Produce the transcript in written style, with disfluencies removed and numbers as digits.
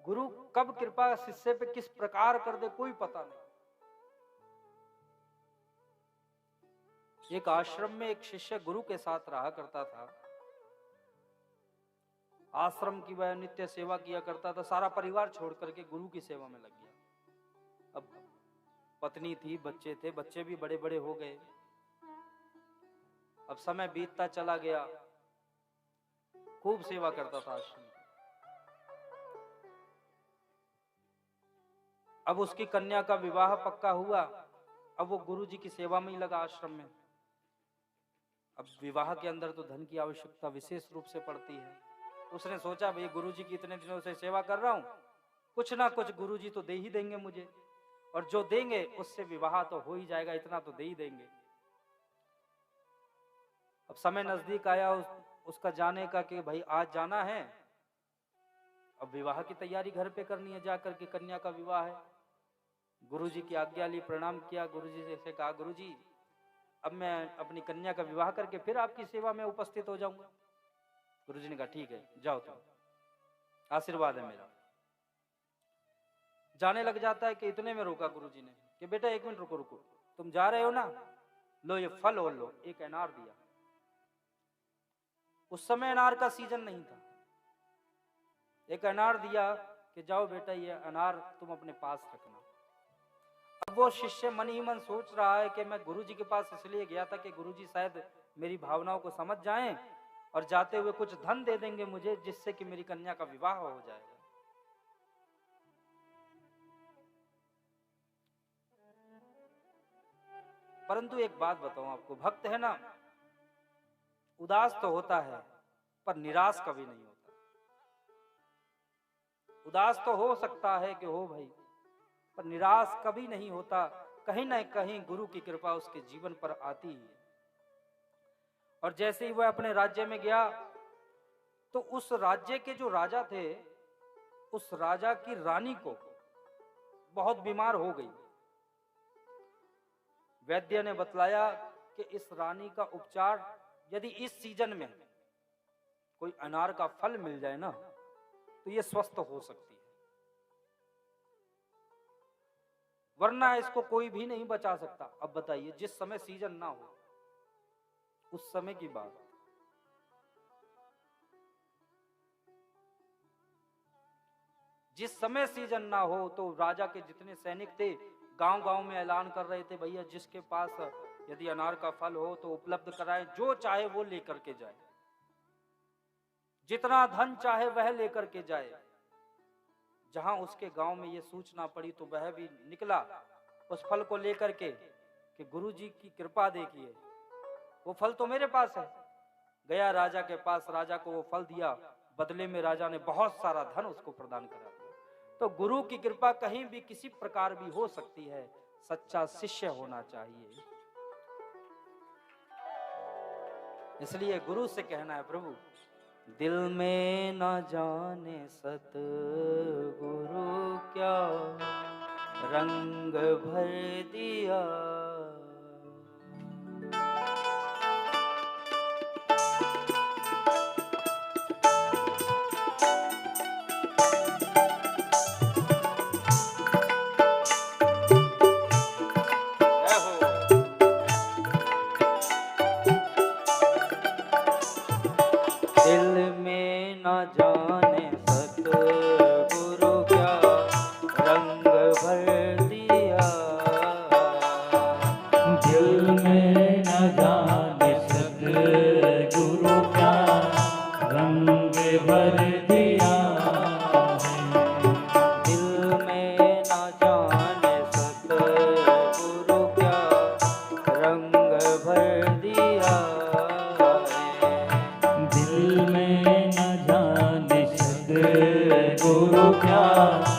गुरु कब कृपा शिष्य पे किस प्रकार कर दे कोई पता नहीं। एक आश्रम में एक शिष्य गुरु के साथ रहा करता था। आश्रम की वह नित्य सेवा किया करता था। सारा परिवार छोड़ करके गुरु की सेवा में लग गया। अब पत्नी थी, बच्चे थे, बच्चे भी बड़े बड़े हो गए। अब समय बीतता चला गया, खूब सेवा करता था आश्रम की। अब उसकी कन्या का विवाह पक्का हुआ। अब वो गुरु जी की सेवा में ही लगा आश्रम में। अब विवाह के अंदर तो धन की आवश्यकता विशेष रूप से पड़ती है। उसने सोचा भाई गुरु जी की इतने दिनों से सेवा कर रहा हूं, कुछ ना कुछ गुरु जी तो दे ही देंगे मुझे, और जो देंगे उससे विवाह तो हो ही जाएगा, इतना तो दे ही देंगे। अब समय नजदीक आया उसका जाने का कि भाई आज जाना है। अब विवाह की तैयारी घर पे करनी है, जाकर के कन्या का विवाह है। गुरु जी की आज्ञा ली, प्रणाम किया, गुरु जी से कहा गुरु जी अब मैं अपनी कन्या का विवाह करके फिर आपकी सेवा में उपस्थित हो जाऊंगा। गुरु जी ने कहा ठीक है जाओ तुम, आशीर्वाद है मेरा। जाने लग जाता है कि इतने में रोका गुरु जी ने कि बेटा एक मिनट रुको रुको, तुम जा रहे हो ना, लो ये फल और लो। एक अनार दिया। उस समय अनार का सीजन नहीं था। एक अनार दिया कि जाओ बेटा ये अनार तुम अपने पास रखना। अब वो शिष्य मन ही मन सोच रहा है कि मैं गुरु जी के पास इसलिए गया था कि गुरु जी शायद मेरी भावनाओं को समझ जाएं और जाते हुए कुछ धन दे देंगे मुझे, जिससे कि मेरी कन्या का विवाह हो जाएगा। परंतु एक बात बताऊं आपको, भक्त है ना, उदास तो होता है पर निराश कभी नहीं होता। उदास तो हो सकता है कि हो भाई, पर निराश कभी नहीं होता। कहीं ना कहीं गुरु की कृपा उसके जीवन पर आती ही है। और जैसे ही वह अपने राज्य में गया तो उस राज्य के जो राजा थे, उस राजा की रानी को बहुत बीमार हो गई। वैद्य ने बतलाया कि इस रानी का उपचार यदि इस सीजन में कोई अनार का फल मिल जाए ना तो ये स्वस्थ हो सकती है, वरना इसको कोई भी नहीं बचा सकता। अब बताइए, जिस समय सीजन ना हो उस समय की बात, जिस समय सीजन ना हो तो राजा के जितने सैनिक थे गांव गांव में ऐलान कर रहे थे भैया जिसके पास यदि अनार का फल हो तो उपलब्ध कराएं, जो चाहे वो लेकर के जाए, जितना धन चाहे वह लेकर के जाए। जहां उसके गांव में ये सूचना पड़ी तो वह भी निकला उस फल को लेकर के कि गुरु जी की कृपा देखिए, वो फल तो मेरे पास है। गया राजा के पास, राजा को वो फल दिया, बदले में राजा ने बहुत सारा धन उसको प्रदान करा दिया। तो गुरु की कृपा कहीं भी किसी प्रकार भी हो सकती है, सच्चा शिष्य होना चाहिए। इसलिए गुरु से कहना है प्रभु दिल में न जाने सत गुरु क्या रंग भर दिया। गुरु क्या